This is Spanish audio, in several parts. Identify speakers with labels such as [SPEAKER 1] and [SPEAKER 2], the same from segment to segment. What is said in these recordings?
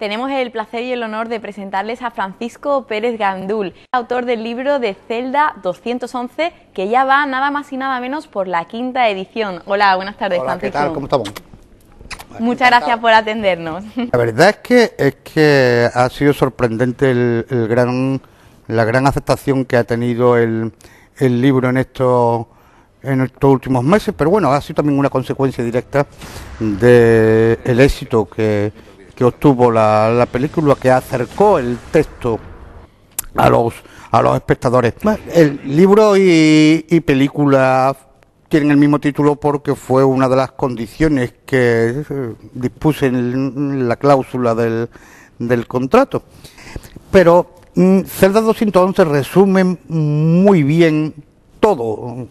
[SPEAKER 1] Tenemos el placer y el honor de presentarles a Francisco Pérez Gandul, autor del libro de Celda 211, que ya va nada más y nada menos por la 5ª edición. Hola, buenas tardes,
[SPEAKER 2] Hola,
[SPEAKER 1] Francisco.
[SPEAKER 2] ¿qué tal? ¿Cómo estamos?
[SPEAKER 1] Muchas gracias por atendernos.
[SPEAKER 2] La verdad es que ha sido sorprendente la gran aceptación que ha tenido el libro en estos últimos meses, pero bueno, ha sido también una consecuencia directa del éxito que obtuvo la película, que acercó el texto a los espectadores. El libro y película tienen el mismo título porque fue una de las condiciones que dispuse en la cláusula del contrato. Pero Celda 211 resume muy bien todo.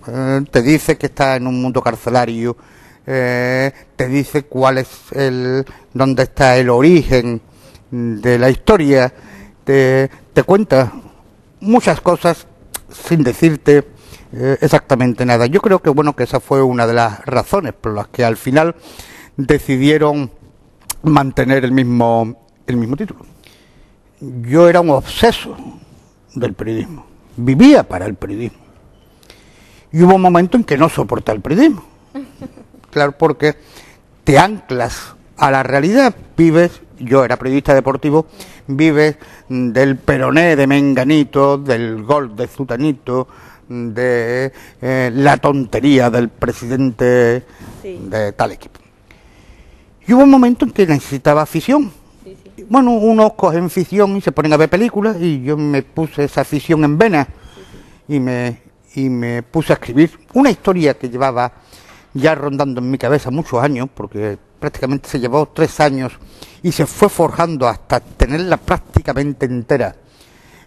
[SPEAKER 2] Te dice que está en un mundo carcelario, te dice cuál es dónde está el origen de la historia, te cuenta muchas cosas sin decirte exactamente nada. Yo creo que bueno, que esa fue una de las razones por las que al final decidieron mantener el mismo título. Yo era un obseso del periodismo, vivía para el periodismo, y hubo un momento en que no soporté el periodismo. Claro, porque te anclas a la realidad, vives, yo era periodista deportivo, vives del peroné de Menganito, del gol de Zutanito, de la tontería del presidente de tal equipo. Y hubo un momento en que necesitaba afición. Bueno, unos cogen ficción y se ponen a ver películas, y yo me puse esa afición en vena y me puse a escribir una historia que llevaba ya rondando en mi cabeza muchos años, porque prácticamente se llevó 3 años y se fue forjando hasta tenerla prácticamente entera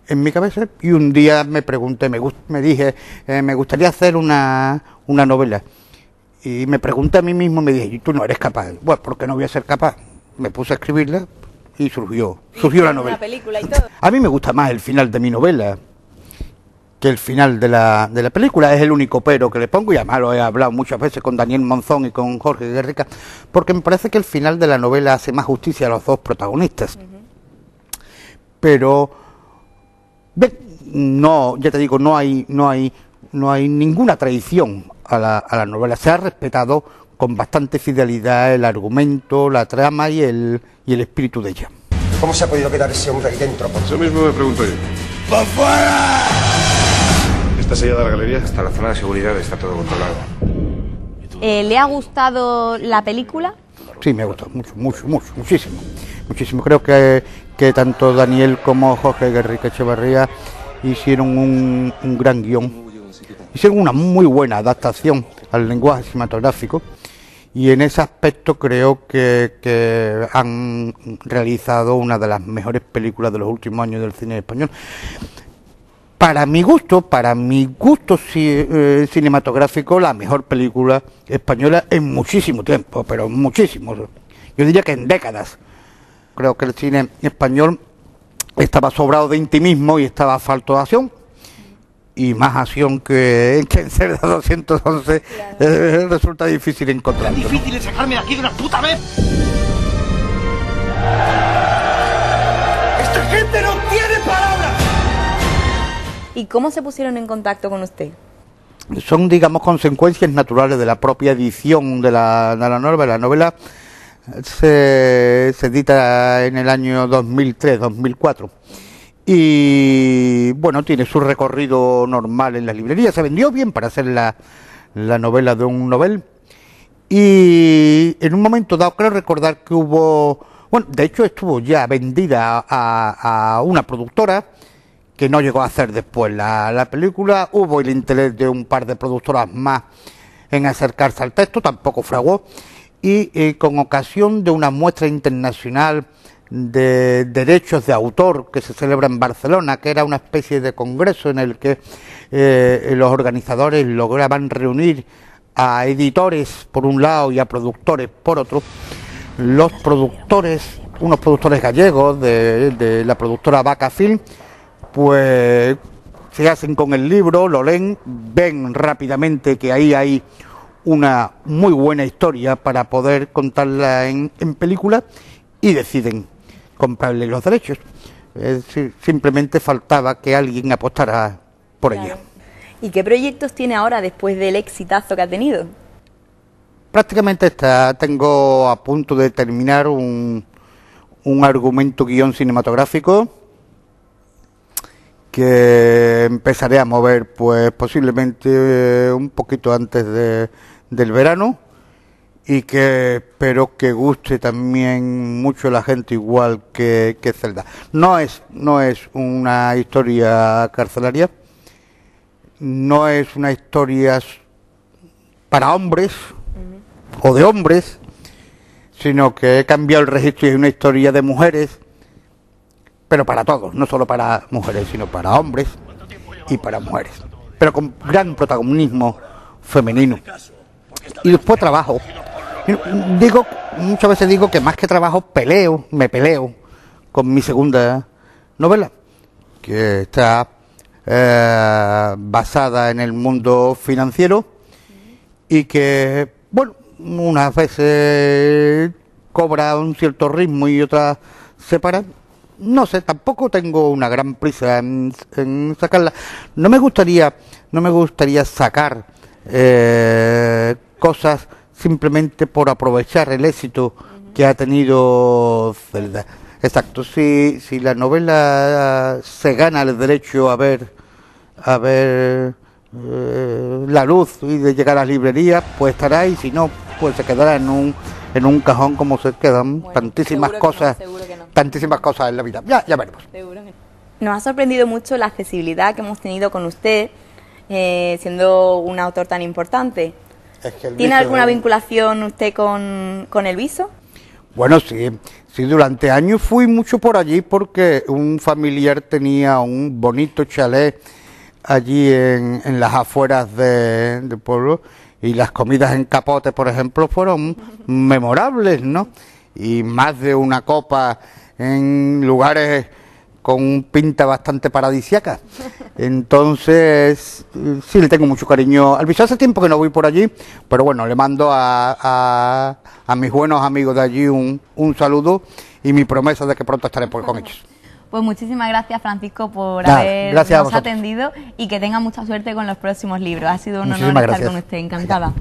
[SPEAKER 2] en mi cabeza. Y un día me pregunté, me dije, me gustaría hacer una novela, y me pregunté a mí mismo, me dije, ¿y tú no eres capaz? Bueno, ¿por qué no voy a ser capaz? Me puse a escribirla y surgió la novela.
[SPEAKER 1] Película y todo.
[SPEAKER 2] A mí me gusta más el final de mi novela que el final de la película. Es el único pero que le pongo, y además lo he hablado muchas veces con Daniel Monzón y con Jorge Guerrica, porque me parece que el final de la novela hace más justicia a los dos protagonistas. Pero no, ya te digo, no hay ninguna traición a la novela. Se ha respetado con bastante fidelidad el argumento, la trama y el espíritu de ella.
[SPEAKER 3] ¿Cómo se ha podido quedar ese hombre ahí dentro?
[SPEAKER 4] Eso mismo me pregunto yo.
[SPEAKER 3] ¡Para fuera!
[SPEAKER 4] ¿Está sellada la galería? Hasta la zona de seguridad está todo controlado.
[SPEAKER 1] ¿Le ha gustado la película?
[SPEAKER 2] Sí, me ha gustado muchísimo. Creo que tanto Daniel como Jorge Guerrica Echevarría hicieron un gran guión, hicieron una muy buena adaptación al lenguaje cinematográfico, y en ese aspecto creo que han realizado una de las mejores películas de los últimos años del cine español. Para mi gusto cinematográfico, la mejor película española en muchísimo tiempo, pero muchísimo. Yo diría que en décadas. Creo que el cine español estaba sobrado de intimismo y estaba falto de acción, y más acción que en Celda 211. Claro. Resulta difícil encontrar.
[SPEAKER 3] Es difícil sacarme de aquí de una puta vez. ¡Esta gente no tiene palabras!
[SPEAKER 1] ¿Y cómo se pusieron en contacto con usted?
[SPEAKER 2] Son, digamos, consecuencias naturales de la propia edición de la novela. La novela se edita en el año 2003-2004. Y bueno, tiene su recorrido normal en las librerías. Se vendió bien para hacer la novela de un novel. Y en un momento dado, creo recordar que hubo... Bueno, de hecho estuvo ya vendida a una productora que no llegó a hacer después la película. Hubo el interés de un par de productoras más en acercarse al texto, tampoco fraguó. Y con ocasión de una muestra internacional de derechos de autor que se celebra en Barcelona, que era una especie de congreso en el que los organizadores lograban reunir a editores por un lado y a productores por otro. Los productores, unos productores gallegos de la productora Vaca Film, pues se hacen con el libro, lo leen, ven rápidamente que ahí hay una muy buena historia para poder contarla en película, y deciden comprarle los derechos. Es decir, simplemente faltaba que alguien apostara por ella.
[SPEAKER 1] ¿Y qué proyectos tiene ahora después del exitazo que ha tenido?
[SPEAKER 2] Prácticamente tengo a punto de terminar un argumento guión cinematográfico que empezaré a mover pues posiblemente un poquito antes del verano, y que espero que guste también mucho a la gente, igual que Zelda. No es una historia carcelaria, no es una historia para hombres o de hombres, sino que he cambiado el registro y es una historia de mujeres, pero para todos, no solo para mujeres, sino para hombres y para mujeres, pero con gran protagonismo femenino. Y después trabajo. Muchas veces digo que más que trabajo me peleo con mi segunda novela, que está basada en el mundo financiero y que, bueno, unas veces cobra un cierto ritmo y otras se para. No sé, tampoco tengo una gran prisa en sacarla. No me gustaría sacar cosas simplemente por aprovechar el éxito que ha tenido Zelda. Exacto, si la novela se gana el derecho a ver la luz y de llegar a las librerías, pues estará, y si no, pues se quedará en un cajón, como se quedan tantísimas cosas, tantísimas cosas en la vida. Ya veremos.
[SPEAKER 1] Nos ha sorprendido mucho la accesibilidad que hemos tenido con usted, siendo un autor tan importante.
[SPEAKER 2] Es que
[SPEAKER 1] ¿Tiene alguna vinculación usted con el Viso?
[SPEAKER 2] Bueno, sí, durante años fui mucho por allí porque un familiar tenía un bonito chalet allí en las afueras del pueblo, y las comidas en capote, por ejemplo, fueron memorables, ¿no? Y más de una copa en lugares con pinta bastante paradisíaca. Entonces, sí, le tengo mucho cariño al Viso. Hace tiempo que no voy por allí, pero bueno, le mando a mis buenos amigos de allí un saludo y mi promesa de que pronto estaré con ellos.
[SPEAKER 1] Pues muchísimas gracias, Francisco, por habernos atendido, y que tenga mucha suerte con los próximos libros. Ha sido un honor estar con usted. Encantada.